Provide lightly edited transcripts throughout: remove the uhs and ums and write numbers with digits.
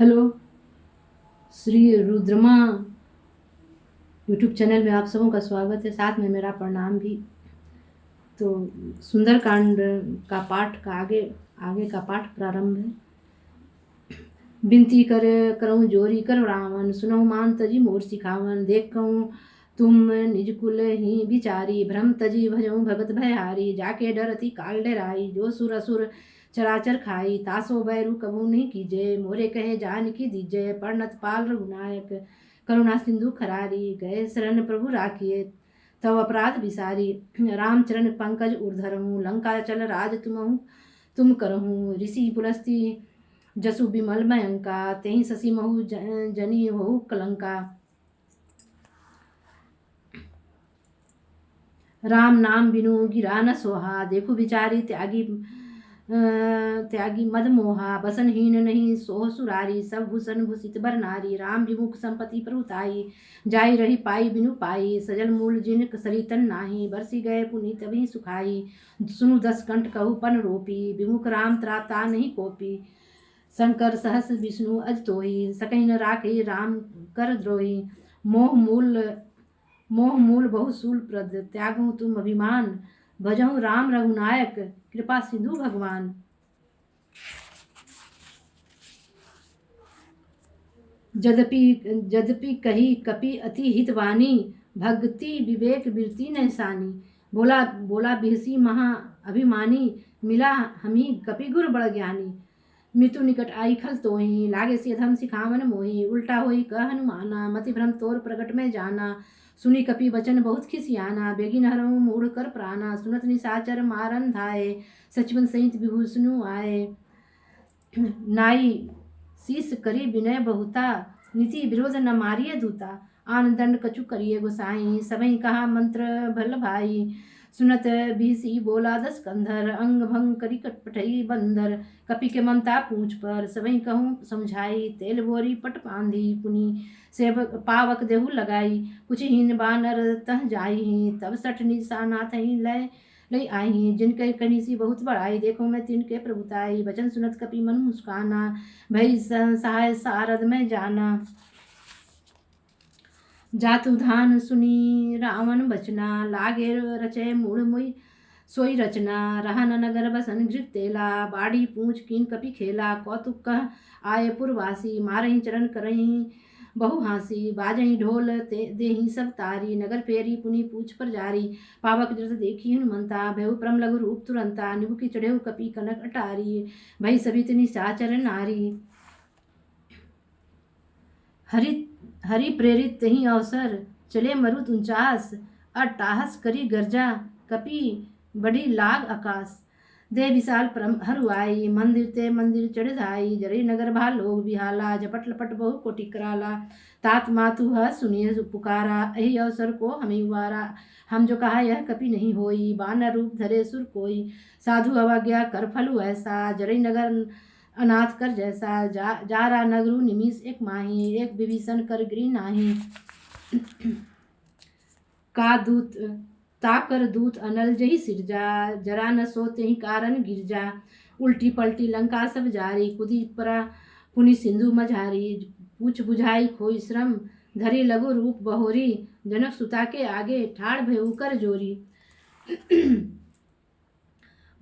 Hello. Shri Rudrama YouTube channel में आप सबों का स्वागत है, साथ में मेरा प्रणाम भी। तो सुंदरकांड का पाठ का आगे का पाठ प्रारंभ है। बिनती कर करऊँ जोरी कर रावण, सुनहु मान तजी मोर सिखावन। देख कहूँ तुम निज कुल ही बिचारी, भ्रम तजी भजऊँ भगत भयहारी। जाके डरती काल डराई, जो सुर असुर चराचर खाई। तासो बैरू कबू नहीं कीजे, मोरे कहे जान की दीजे। पढ़नत पाल रघुनायक, करुणा सिंधु खरारी। गए शरण प्रभु राखिए, तव अपराध विसारी। रामचरण पंकज उर्धरहूँ, लंका चल राज तुम करहूँ। ऋषि पुलस्ती जसु बिमल मयंका, तेहि शशि महु जनी हो कलंका। राम नाम बिनु गिरा न सोहा, देखु बिचारी त्यागी मद मोहा। बसनहीन नहीं सोह सुरारी, सब भूषण भूषित बर नारी। राम विमुख संपत्ति प्रभुताई, जाई रही पाई बिनु पाई। सजल मूल जिन सरितन नाही, बरसी गए पुनि तभी सुखाई। सुनु दस कंठ कहु पन रोपी, विमुख राम त्राता नहीं कोपी। शंकर सहस विष्णु अज तोहि, सकहि न राखे राम कर द्रोही। मोह मूल बहुसूल प्रद, त्यागहु तुम अभिमान। भजहु राम रघुनायक, कृपा सिंधु भगवान। जदपि कही कपि अति हितवानी, भक्ति विवेक बिरती नैसानी। बोला बोला बिहसी महा अभिमानी, मिला हमी कपि गुर बड़ ज्ञानी। मृत्यु निकट आई खल तोहि, लागे से धम सिखावन मोहि। उल्टा होई कह हनुमाना, मति भ्रम तोर प्रगट में जाना। सुनी कपि वचन बहुत खिसियाना, बेगिन हरहु मूढ़ कर प्राणा। सुनत निशाचर मारन धाये, सचिवन सहित विभूषणु आए। नाई शीस करी विनय बहुता, नीति विरोध न मारिय दूता। आन दंड कछु करिए गोसाई, सबहि कहा मंत्र भल भाई। सुनत बिहसी बोला दस कंधर, अंग भंग करी कटपटई बंदर। कपि के ममता पूछ पर, सबहि कहूँ समझाई। तेल बोरी पट बांधी, पुनि सेवक पावक देहु लगाई। कुछ हीन बानर तह जाई, तब सठ निशानाथ लय लई आई। जिनके कनीसी बहुत बड़ाई, देखो मैं तिनके प्रभुताई। वचन सुनत कपि मन मुस्काना, भई सहाय सारद में जाना। जातु धान सुनी रावण बचना, लागे रचे मूढ़ मुई सोई रचना। रहन नगर बसन घृत तेला, बाड़ी पूछ कीन कपि खेला। कौतुक कह आय पुरवासी, मारही चरण करही बहु हासी। बाजही ढोल देही सब तारी, नगर फेरी पुनि पूछ पर जारी। पावक दृत देखी हनुमंता, भयउ परम लघु रूप तुरंता। निबुकी चढ़ेउ कपि कनक अटारी, भई सभी निशाचर नारी। हरि प्रेरित तही अवसर, चले मरुत 49। अट्टाहस करी गर्जा, कपि बड़ी लाग आकाश। दे विशाल परम हरुआई, मंदिर ते मंदिर चढ़ धाई। जरे नगर भालोग बिहाला, जपट लपट बहु कोटि कराला। तात मातु ह सुनिय पुकारा, यही अवसर को हमें उबारा। हम जो कहा यह कपि नहीं होई, बानर रूप धरे सुर कोई। साधु अवज्ञा कर फलु ऐसा, जरे नगर अनाथ कर जैसा। जारा नगरु निमिष एक माही, एक विभीषण कर गृह नाही। का दूत ताकर दूत अनल जही सिरजा, जरा न सोते ही कारण गिरजा। उल्टी पलटी लंका सब जारी, कुदी परा पुनि सिंधु मझारी। पूछ बुझाई खोई श्रम, धरे लघु रूप बहोरी। जनक सुता के आगे, ठाड़ भयउ कर जोरी।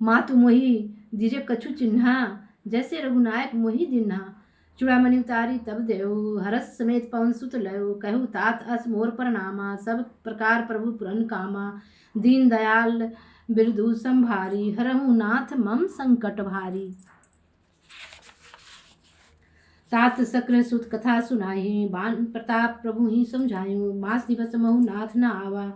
मातु मोहि दिजे कछु चिन्हा, जैसे रघुनायक मोहि दिन्हा। चूड़ामणि उतारी तब देव, हरस समेत पवन सुत लयो। कहु तात अस मोर प्रणामा, सब प्रकार प्रभु पुरन कामा। दीन दयाल बिरधु संभारी, हरहु नाथ मम संकट भारी। तात सक्र सुत कथा सुनाई, बान प्रताप प्रभु ही समझायु। मास दिवस महु नाथ न आवा,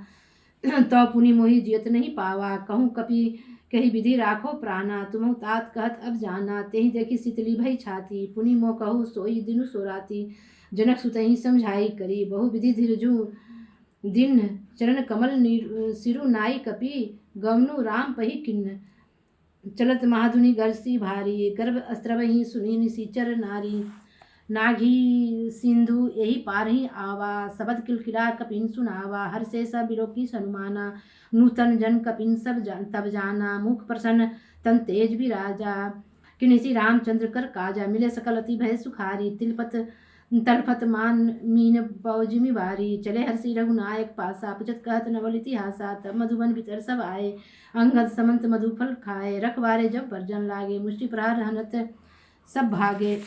तो पुनि मोहि जियत नहीं पावा। कहूँ कपि कही विधि राखो प्राणा, तुमहु तात कहत अब जाना। तेहि देखी शीतली भई छाती, पुनि मो कहू सोई दिनु सोराती। जनक सुतहि समझाई करी, बहु विधि धीरजु दिन। चरण कमल सिरु नाई कपि, गवनु राम पही किन्न। चलत महाधुनि गर्सी भारी, गर्भ अस्त्रवहि सुनि निशिचर नारी। नाघी सिंधु यही पार ही आवा, सबद किलकिला कपिन सुनावा। हर से सब बिलोकी सनुमाना, नूतन जन कपिन सब तब जाना। मुख प्रसन्न तन तेज भी राजा, किन्हीं रामचंद्र कर काजा, मिले सकल अति भय सुखारी, तिलपत तलफत मान मीन पौजिमी बारी, चले हर्षि रघुनायक पासा, पुचत कहत नवल इतिहासा, तब मधुबन भीतर सब आए, अंगद समंत मधुफल खाए, रखवारे जब वर्जन लागे, मुष्टि प्रहार हनत सब भागे।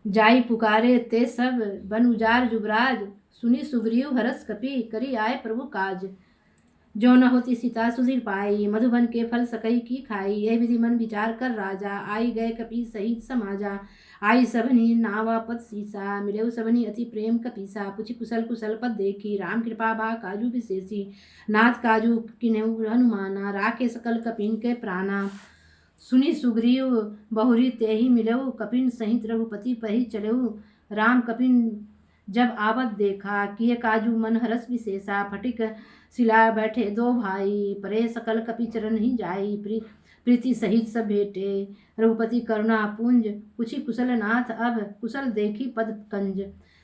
जाई पुकारे ते सब बन उजार जुबराज, सुनी सुग्रीव हरस कपि करी आए प्रभु काज। जो न होती सीता सुधीर पाई, मधुबन के फल सकई की खाई, यह विधि मन विचार कर राजा, आई गए कपि सहित समाजा। आई सबनी नावा पद सीसा, मिलेउ सबनी अति प्रेम कपीसा, पुछि कुशल कुशल पद देखी, राम कृपा बा काजू विशेषी, नाथ काजू किन्हु हनुमाना, राखे सकल कपिन के प्राणा। सुनी सुग्रीव बहुरी तेहि मिलेउ, कपिन सहित रघुपति पहि चलेउ, राम कपिन जब आवत देखा, किए काजू मन हरस विशेषा, फटिक सिला बैठे दो भाई, परे सकल कपि चरण ही जाई, प्रीति सहित सब भेटे, रघुपति करुणा पुंज, पुछि कुशल नाथ अब कुशल देखी पद कंज।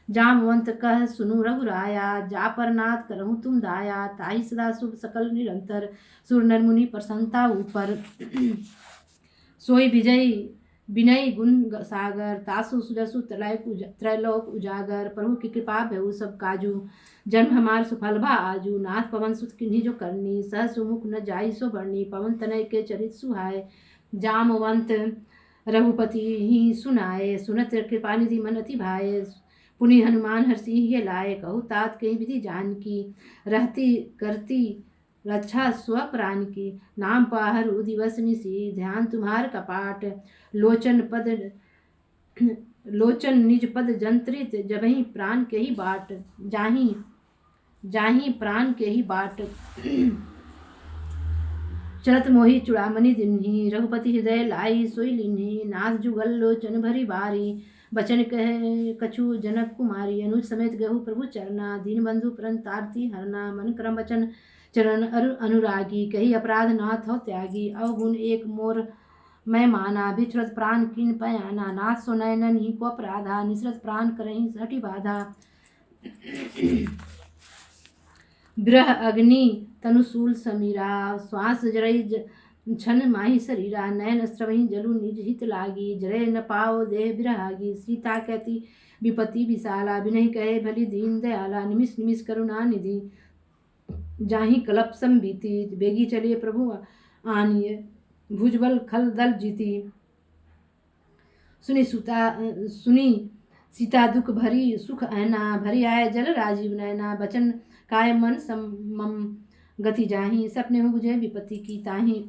जामवंत कह सुनु रघुराया, जा पर नाथ करहु तुम दाया, ताहि सदा शुभ सकल निरंतर, सुर नर मुनि प्रसन्नता ऊपर। सोई विजय विनय गुण सागर, तासु सुजसु त्रैलोक उजागर, प्रभु की कृपा भेउ सब काजू, जन्म हमार सुफल भा आजू, नाथ पवन सुत किन्हीं जो करनी, सह सुमुख न जाई सो बरनी, पवन तनय के चरित सुहाय, जामवंत रघुपति ही सुनाए, सुनत कृपा निधि मन अति भाए, पुनि हनुमान हर्षि ये लाए, कहु तात कहीं विधि जान की, रहती करती रक्षा स्वप्राण की, नाम पाहरु दिवस निसी, ध्यान तुम्हार कपाट, लोचन निज पद जंत्रित, जबहि प्राण के ही बाट, जाही प्राण के ही बाट। चलत मोहि चूड़ामणि दिन्ही, रघुपति हृदय लाई सोई लिन्ही, नाथ जुगल लोचन भरी बारी, बचन कहे कछु जनक कुमारी, अनुज समेत गहु प्रभु चरना, दीन बंधु परन तारती हरना, मन क्रम वचन चरण अनुरागी, कही अपराध नाथ हो त्यागी, अवगुण एक मोर मैं माना, बिछरत प्राण किन पयाना, नाथ सो नयनन ही को अपराधा, निसरत प्राण करही हटि बाधा। विरह अग्नि तनुशूल समीरा, श्वास जरई छन माही शरीरा, नयन स्रवही जलु निज हित लागी, जरे न पाओ देह विरहागी, सीता कहती विपति विशाला, विनय कहे भली दीन दयाला, निमिष निमिष करुणा निधि, जाहि कलप संबीती, बेगी चलिए प्रभु आनिए, भुजबल खल दल जीती। सुनी सीता दुख भरी सुख ऐना, भरी आए जल राजीव नैना, बचन काय मन समम गति जाही, सपने हो बुझे विपति की ताही।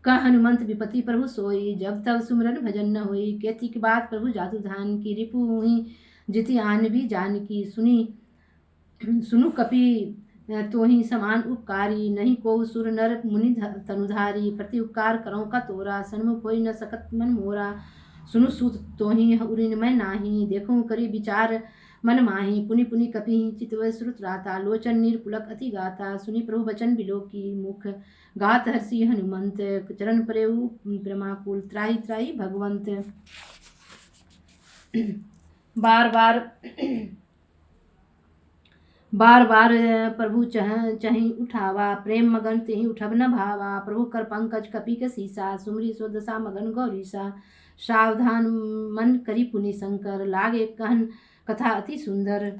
का हनुमंत विपति प्रभु सोई, जब तब सुमरन भजन न होई, केति की बात प्रभु जादू धान की, रिपु हुई जिति आन भी जान की, सुनु कपि तो ही समान उपकारी, नहीं को सुर नर मुनि तनुधारी, प्रति उपकार करो का तोरा, सन्मुख कोई न सकत मन मोरा, सुनु सूत तो ही उरिन मैं नाही, देखो करी विचार मन माही, पुनि पुनि कपि चितव श्रुत राता, लोचन निर्पुलक अति गाता, सुनि प्रभु वचन बिलो की मुख, गात हर्षि हनुमंत, चरण परेऊ ब्रह्माकुल, त्राही त्राही भगवंत। बार बार प्रभु चहि उठावा, प्रेम मगन तेहि उठब न भावा, प्रभु कर पंकज कपि के सीसा, सुमरी सो दशा मगन गौरीसा, सावधान मन करी पुनि शंकर, लागे कहन कथा अति सुंदर,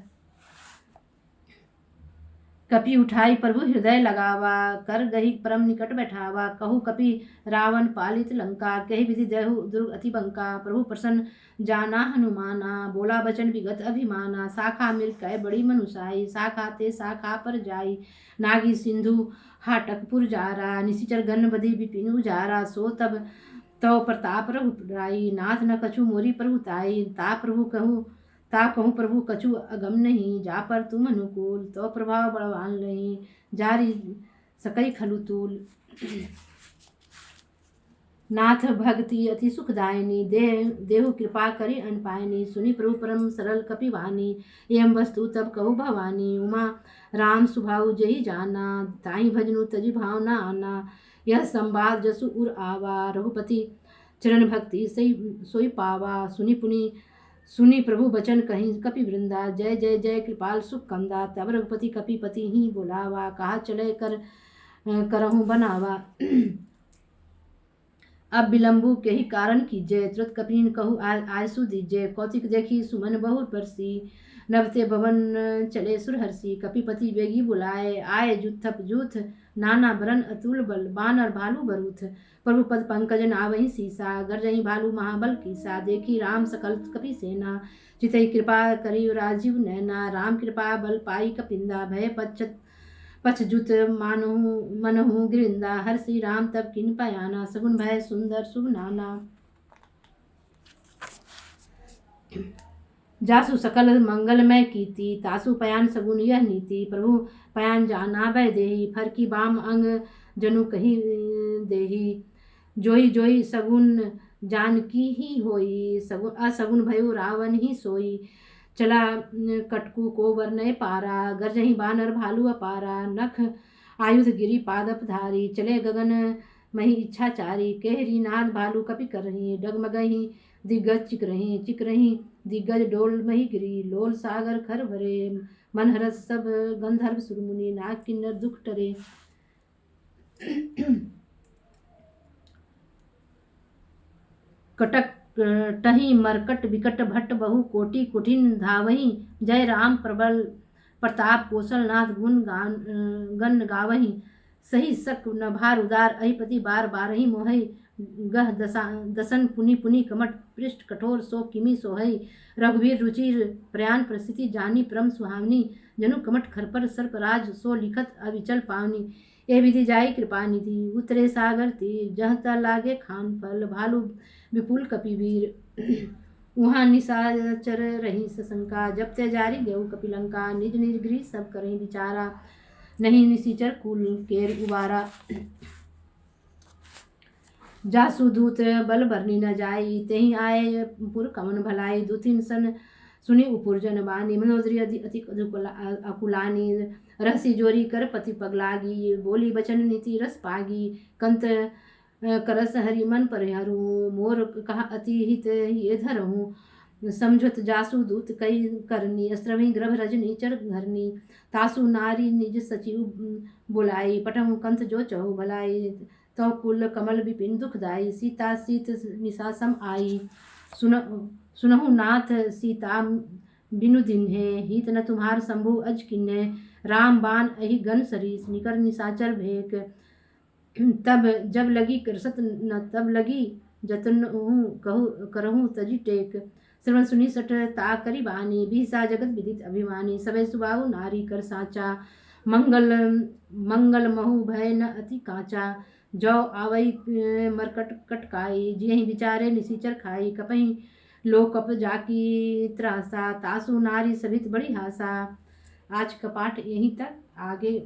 कपि उठाई प्रभु हृदय लगावा, कर गही परम निकट बैठावा, कहु कपि रावण पालित लंका, कही विधि देहु दुर्ग अति बंका, प्रभु प्रसन्न जाना हनुमाना, बोला बचन विगत अभिमाना, शाखा मिल कै बड़ी मनुषाई, शाखा ते शाखा पर जाई, नागी सिंधु हाटकपुर जारा, निशिचर गन बधि विपिन उजारा, सो तब तो प्रताप रघुराई, नाथ न कछु मोरी प्रभु ताई, ता कहूँ प्रभु कछु अगम नहीं, जा पर तुम अनुकूल, तो प्रभाव बलवान नहीं, जारी सकई खलु तूल। नाथ भक्ति अति सुखदायिनी, देहु कृपा करी अनपायनी, सुनी प्रभु परम सरल कपिवानी, एवं वस्तु तब कहु भवानी, उमा राम सुभाऊ जही जाना, ताई भजनु तजी भावना आना, यह संवाद जसु उर आवा, रघुपति चरण भक्ति सोई पावा, सुनी प्रभु बचन कहीं कपि वृंदा, जय जय जय कृपाल सुख कंदा, तब रघुपति कपिपति ही बुलावा, कहा चले कर करहूँ बनावा। अब विलम्बु के ही कारण कीजय, तुरत कपिन कहू आयसु दीजय। कौतिक देखी सुमन बहुत परसी, नभते भवन चले सुरहर्षि। कपिपति वेगी बुलाए, आए जुत्थप जूथ, नाना बरन अतुल बल, बानर भालू बरूथ। प्रभु पद पंकज नावहि सीसा, गरजहि भालू महाबल कीसा। देखी राम सकल कपि सेना, चितहि कृपा करी राजीव नैना। राम कृपा बल पाई कपिंदा, भय पछजुत मानहु मनहु गिरिंदा। हर श्री राम तब किन पयाना, सगुन भय सुंदर शुभ नाना। जासु सकल मंगलमय कीति, तासु पयान सगुन यह नीति। प्रभु पयान जाना भय देही, फर की बाम अंग जनु कही देही। जोई जोई सगुन जानकी ही होई, सगुन असगुन भयो रावण ही सोई। चला कटकू को वर्णय पारा, गरजहि बानर भालू अपारा। नख आयुध गिरी पादप धारी, चले गगन मही इच्छाचारी। केहरी नाद भालू कपि करही, डगमगही दिग्गज चिकरही दिग्गज डोल मही गिरी। लोल सागर खर भरे, मन हरस सब गंधर्व सुरमुनि। नाग किन्नर दुख टरे। कटक टही मरकट विकट भट्ट बहु कोटि कुठिन धावही। जय राम प्रबल प्रताप कौशलनाथ गुण गण गावही। सही सक नभार उदार अहिपति बार बारही मोहई। गह दसन पुनि पुनि कमट पृष्ठ कठोर सो किमि सोहई। रघुवीर रुचिर प्रयाण प्रसिद्धि जानी परम सुहावनी। जनु कमट खरपर सर्पराज सो लिखत अविचल पावनी। ए विधि जाई कृपा निधि, उतरे सागर तीर। जह त लागे खान फल, भालू विपुल कपिवीर। उहाँ निशाचर रही सशंका, जब ते जारी गेहूँ कपिलंका। निज निज गृह सब करही विचारा, नहीं निशिचर कुल केर उबारा। जासु दूत बल बरनी न जाई, तेहि आए पुर कमन भलाई। दुथिन सन सुनि उपुरजन बानी, मनोदरी अति अकुलानी। रहसी जोरी कर पति पगलागी, बोली बचन नीति रस पागी। कंत करस हरि मन परिहरु, मोर कहा अति हित ये धरहूँ। समझत जासु दूत कई करनी, अस्त्रवि ग्रभ रजनी चर घरनी। तासु नारी निज सचिव बुलाई, पटहु कंत जो चहु भलाई। तो कुल कमल विपिन दुखदाई, सीता सीत निशा सम आई। सुनहु नाथ सीता बिनु दिन्हे, हित न तुम्हार शंभु अज किन्हे। राम बाण अहि गन सरीस, निकर निशाचर भेक। तब जब लगी करसत न तब लगी, जतन करहूँ तजी टेक। श्रवण सुनी सठ ता करी बानी, बिहसा जगत विदित अभिमानी। सबे सुबाहु नारी कर साचा, मंगल महु भय न अति काचा। जौ आवई मरकट कटकाई, जिहि विचारे निशिचर खाई। कपहि लो कप जाकी त्रासा, तासु नारी सभित बड़ी हासा। आज का पाठ यहीं तक, आगे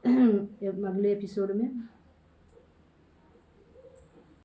अगले एपिसोड में